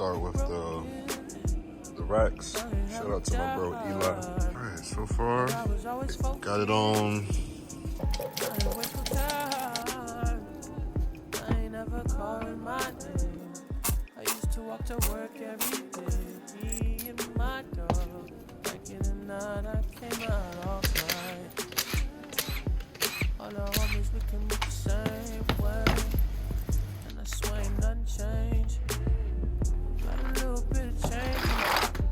start with the racks. Shout out to my bro Eli. Alright, so far got it on. I used to walk to work every day. Me and my dog, like in and out, I came out all right. All the homies, we can move the same way. And I swear ain't nothing changed. Got a little bit of change,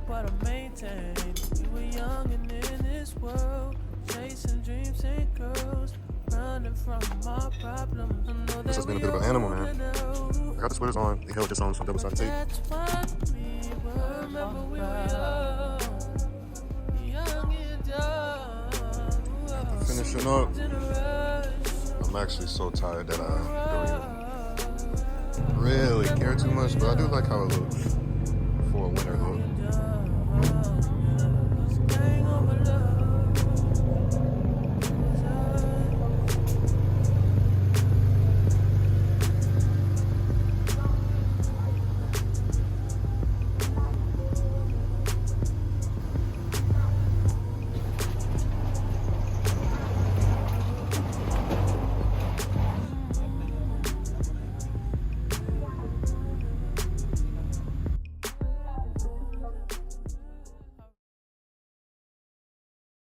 but I maintain. We were young and in this world, chasing dreams and girls, running from our problems. This has been a bit of an animal, man. I got the splitters on. They held just on some double-sided tape. That's what we were. Remember we were young and dumb. Finishing up. I'm actually so tired that I don't really care too much, but I do like how it looks for a winter look.